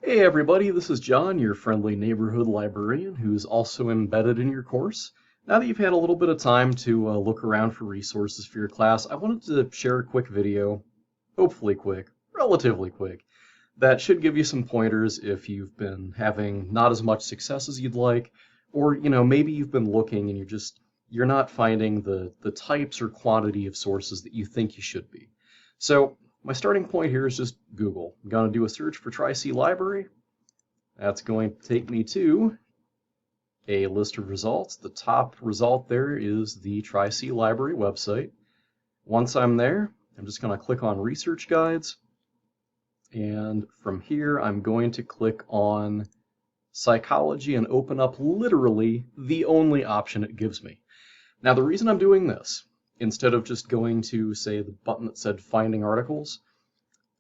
Hey everybody, this is John, your friendly neighborhood librarian who's also embedded in your course. Now that you've had a little bit of time to look around for resources for your class, I wanted to share a quick video, hopefully quick, relatively quick, that should give you some pointers if you've been having not as much success as you'd like, or maybe you've been looking and you're not finding the types or quantity of sources that you think you should be. So my starting point here is just Google. I'm going to do a search for Tri-C Library. That's going to take me to a list of results. The top result there is the Tri-C Library website. Once I'm there, I'm just going to click on Research Guides. And from here, I'm going to click on Psychology and open up literally the only option it gives me. Now, the reason I'm doing this, instead of just going to, say, the button that said Finding Articles,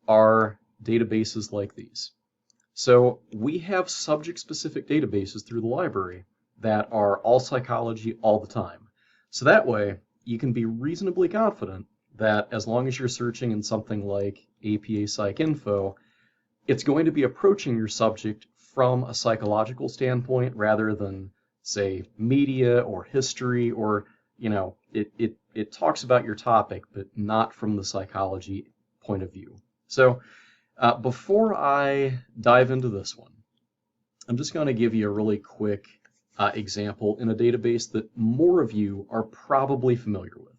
are databases like these. So we have subject-specific databases through the library that are all psychology all the time. So that way, you can be reasonably confident that as long as you're searching in something like APA Psych Info, it's going to be approaching your subject from a psychological standpoint rather than, say, media or history, or, it talks about your topic, but not from the psychology point of view. So before I dive into this one, I'm just going to give you a really quick example in a database that more of you are probably familiar with.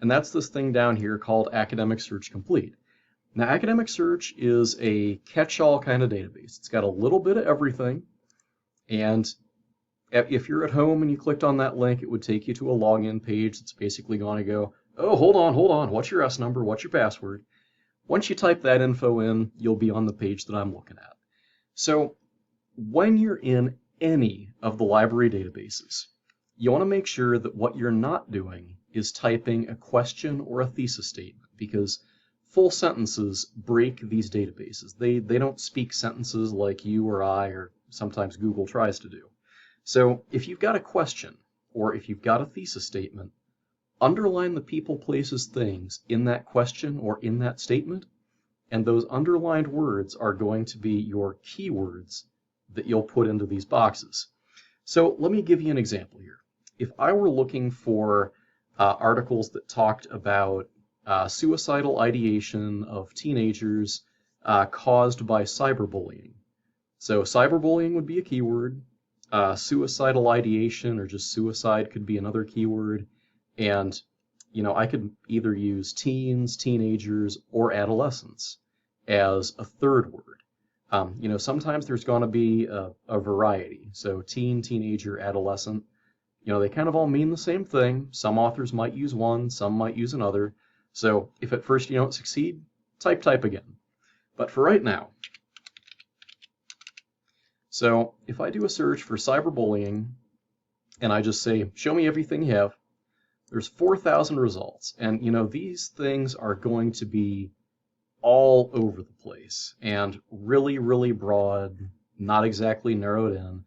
And that's this thing down here called Academic Search Complete. Now, Academic Search is a catch-all kind of database. It's got a little bit of everything, and if you're at home and you clicked on that link, it would take you to a login page that's basically going to go, oh, hold on, what's your S number, what's your password? Once you type that info in, you'll be on the page that I'm looking at. So when you're in any of the library databases, you want to make sure that what you're not doing is typing a question or a thesis statement, because full sentences break these databases. They don't speak sentences like you or I, or sometimes Google tries to do. So if you've got a question, or if you've got a thesis statement, underline the people, places, things in that question or in that statement, and those underlined words are going to be your keywords that you'll put into these boxes. So let me give you an example here. If I were looking for articles that talked about suicidal ideation of teenagers caused by cyberbullying. So cyberbullying would be a keyword. Suicidal ideation or just suicide could be another keyword. And, I could either use teens, teenagers, or adolescents as a third word. Sometimes there's going to be a variety. So teen, teenager, adolescent, they kind of all mean the same thing. Some authors might use one, some might use another. So if at first you don't succeed, type again. But for right now, so if I do a search for cyberbullying and I just say, show me everything you have, there's 4,000 results. And, these things are going to be all over the place and really, really broad, not exactly narrowed in.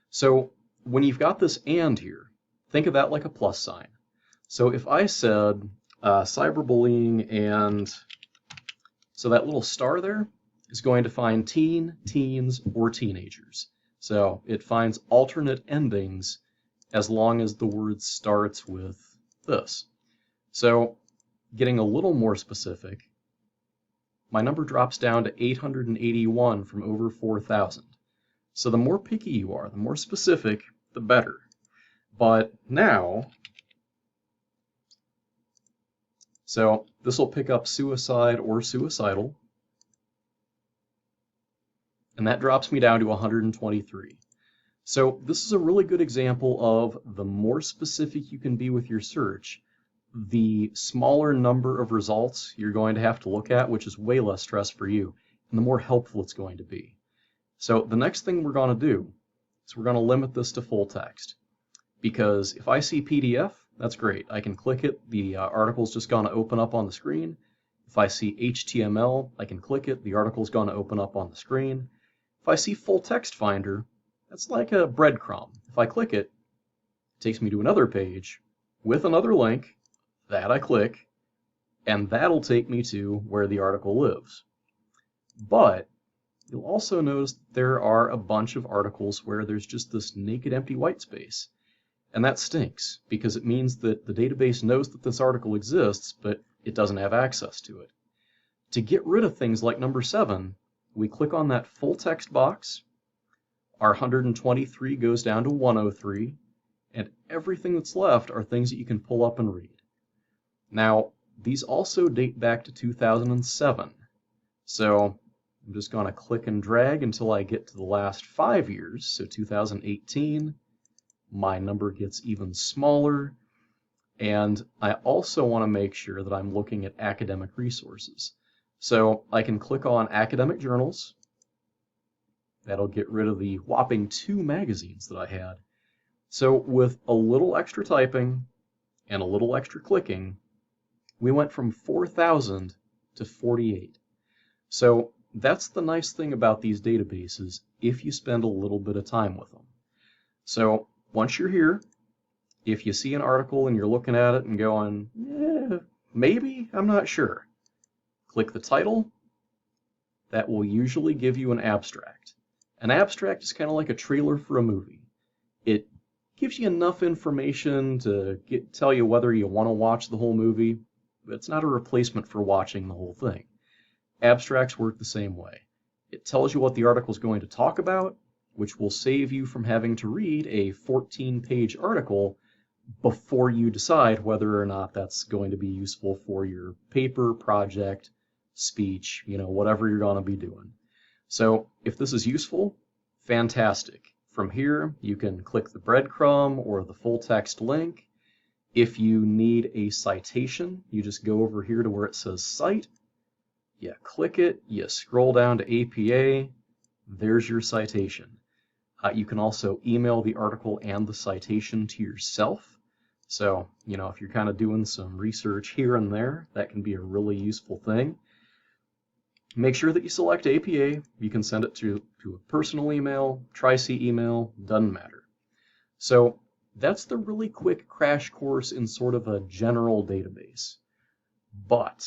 So when you've got this and here, think of that like a plus sign. So if I said cyberbullying, and so that little star there is going to find teen, teens, or teenagers. So it finds alternate endings as long as the word starts with this. So getting a little more specific, my number drops down to 881 from over 4,000. So the more picky you are, the more specific, the better. But now, so this will pick up suicide or suicidal, and that drops me down to 123. So this is a really good example of the more specific you can be with your search, the smaller number of results you're going to have to look at, which is way less stress for you, and the more helpful it's going to be. So the next thing we're going to do is we're going to limit this to full text, because if I see PDF, that's great. I can click it. The article's just going to open up on the screen. If I see HTML, I can click it. The article's going to open up on the screen. If I see full text finder, that's like a breadcrumb. If I click it, it takes me to another page with another link that I click, and that'll take me to where the article lives. But you'll also notice there are a bunch of articles where there's just this naked empty white space. And that stinks, because it means that the database knows that this article exists, but it doesn't have access to it. To get rid of things like number 7, we click on that full text box, our 123 goes down to 103, and everything that's left are things that you can pull up and read. Now, these also date back to 2007, so I'm just going to click and drag until I get to the last 5 years, so 2018. My number gets even smaller, and I also want to make sure that I'm looking at academic resources. So I can click on academic journals. That'll get rid of the whopping 2 magazines that I had. So with a little extra typing and a little extra clicking, we went from 4,000 to 48. So that's the nice thing about these databases if you spend a little bit of time with them. So once you're here, if you see an article and you're looking at it and going, maybe, I'm not sure, click the title. That will usually give you an abstract. An abstract is kind of like a trailer for a movie. It gives you enough information to tell you whether you want to watch the whole movie, but it's not a replacement for watching the whole thing. Abstracts work the same way. It tells you what the article is going to talk about, which will save you from having to read a 14-page article before you decide whether or not that's going to be useful for your paper, project, speech, whatever you're going to be doing. So if this is useful, fantastic. From here, you can click the breadcrumb or the full text link. If you need a citation, you just go over here to where it says Cite. You click it, you scroll down to APA, there's your citation. You can also email the article and the citation to yourself. So, if you're kind of doing some research here and there, that can be a really useful thing. Make sure that you select APA. You can send it to a personal email, Tri-C email, doesn't matter. So that's the really quick crash course in sort of a general database. But,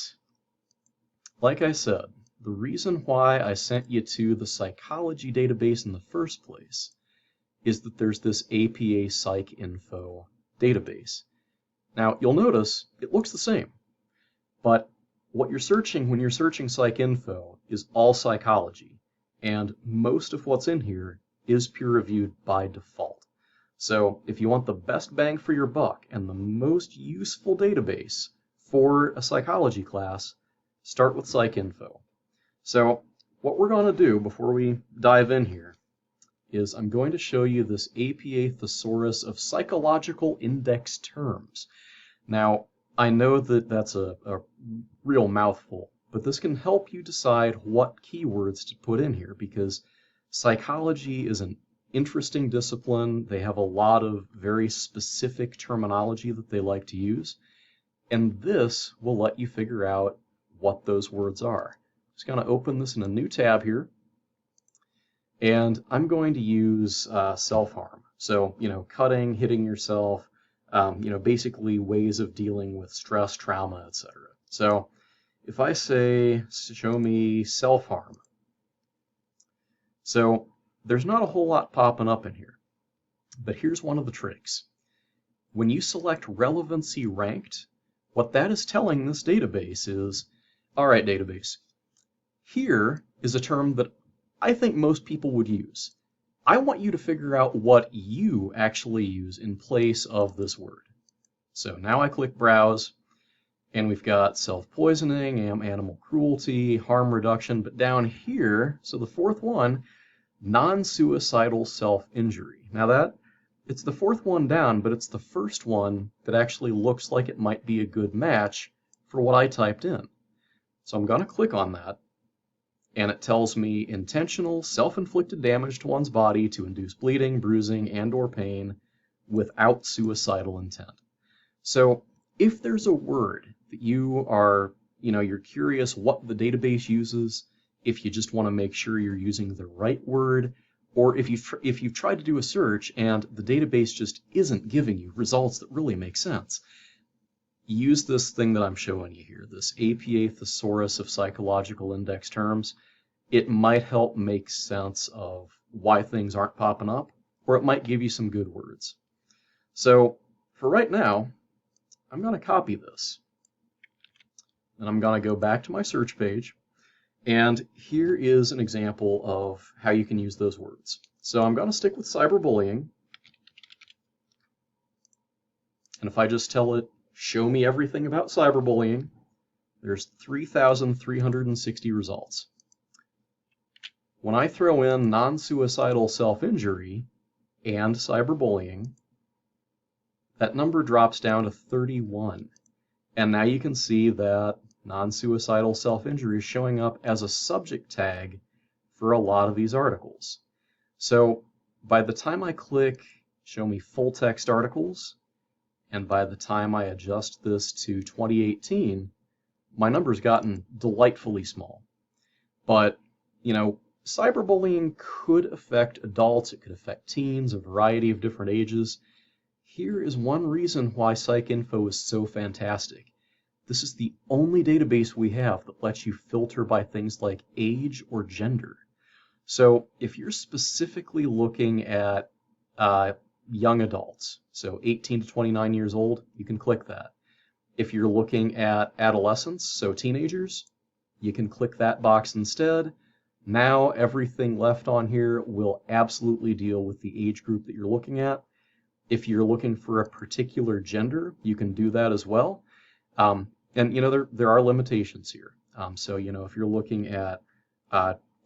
like I said, the reason why I sent you to the psychology database in the first place is that there's this APA PsycInfo database. Now, you'll notice it looks the same, but what you're searching when you're searching PsycInfo is all psychology, and most of what's in here is peer-reviewed by default. So if you want the best bang for your buck and the most useful database for a psychology class, start with PsycInfo. So what we're going to do before we dive in here is I'm going to show you this APA Thesaurus of Psychological Index Terms. Now, I know that that's a real mouthful, but this can help you decide what keywords to put in here, because psychology is an interesting discipline. They have a lot of very specific terminology that they like to use, and this will let you figure out what those words are. I'm just going to open this in a new tab here, and I'm going to use self-harm. So, cutting, hitting yourself, basically ways of dealing with stress, trauma, etc. So if I say, show me self-harm, so there's not a whole lot popping up in here, but here's one of the tricks. When you select relevancy ranked, what that is telling this database is, all right, database, here is a term that I think most people would use. I want you to figure out what you actually use in place of this word. So now I click Browse, and we've got self-poisoning, animal cruelty, harm reduction, but down here, so the fourth one, non-suicidal self-injury. Now it's the fourth one down, but it's the first one that actually looks like it might be a good match for what I typed in. So I'm going to click on that, and it tells me intentional self-inflicted damage to one's body to induce bleeding, bruising, and/or pain without suicidal intent. So if there's a word that you are, you're curious what the database uses, if you just want to make sure you're using the right word, or if you've tried to do a search and the database just isn't giving you results that really make sense, use this thing that I'm showing you here, this APA Thesaurus of Psychological Index Terms, it might help make sense of why things aren't popping up, or it might give you some good words. So for right now, I'm going to copy this. And I'm going to go back to my search page. And here is an example of how you can use those words. So I'm going to stick with cyberbullying. And if I just tell it, show me everything about cyberbullying, there's 3,360 results. When I throw in non-suicidal self-injury and cyberbullying, that number drops down to 31. And now you can see that non-suicidal self-injury is showing up as a subject tag for a lot of these articles. So by the time I click show me full text articles, and by the time I adjust this to 2018, my number's gotten delightfully small. But, you know, cyberbullying could affect adults, it could affect teens, a variety of different ages. Here is one reason why PsycInfo is so fantastic. This is the only database we have that lets you filter by things like age or gender. So if you're specifically looking at young adults, so 18 to 29 years old, you can click that. If you're looking at adolescents, so teenagers, you can click that box instead. Now everything left on here will absolutely deal with the age group that you're looking at. If you're looking for a particular gender, you can do that as well. And you know, there are limitations here. So you know, if you're looking at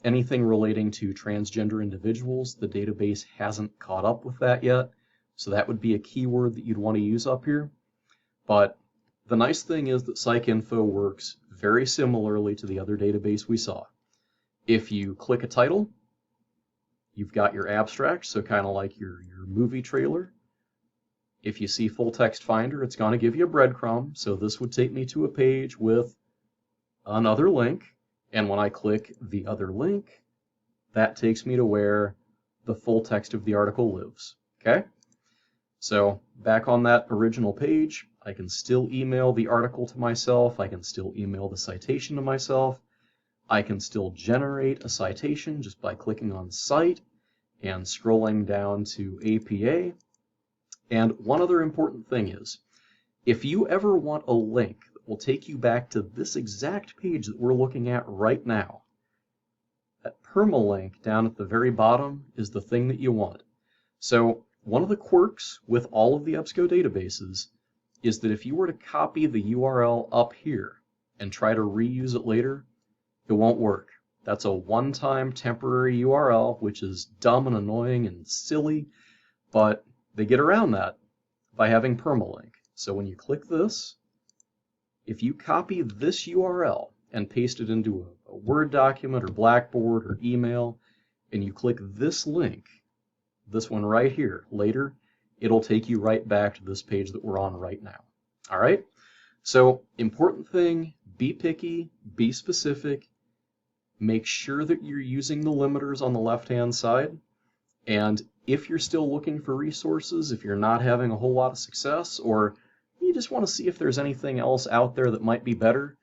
anything relating to transgender individuals, the database hasn't caught up with that yet. So that would be a keyword that you'd want to use up here. But the nice thing is that PsycInfo works very similarly to the other database we saw. If you click a title, you've got your abstract, so kind of like your movie trailer. If you see full text finder, it's going to give you a breadcrumb. So this would take me to a page with another link. And when I click the other link, that takes me to where the full text of the article lives. Okay? So back on that original page, I can still email the article to myself. I can still email the citation to myself. I can still generate a citation just by clicking on Cite and scrolling down to APA. And one other important thing is, if you ever want a link that will take you back to this exact page that we're looking at right now, that permalink down at the very bottom is the thing that you want. So one of the quirks with all of the EBSCO databases is that if you were to copy the URL up here and try to reuse it later, it won't work. That's a one-time temporary URL, which is dumb and annoying and silly, but they get around that by having permalink. So when you click this, if you copy this URL and paste it into a Word document or Blackboard or email, and you click this link, this one right here, later, it'll take you right back to this page that we're on right now. All right? So important thing, be picky, be specific, make sure that you're using the limiters on the left-hand side, and if you're still looking for resources, if you're not having a whole lot of success, or you just want to see if there's anything else out there that might be better,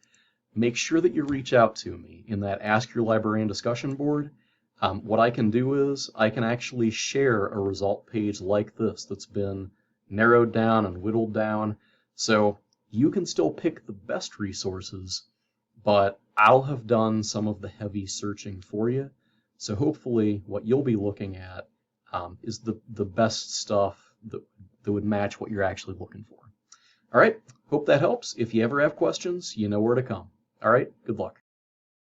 make sure that you reach out to me in that Ask Your Librarian discussion board. What I can do is I can actually share a result page like this that's been narrowed down and whittled down, so you can still pick the best resources, but I'll have done some of the heavy searching for you. So hopefully what you'll be looking at is the best stuff that would match what you're actually looking for. All right, hope that helps. If you ever have questions, you know where to come. All right, good luck.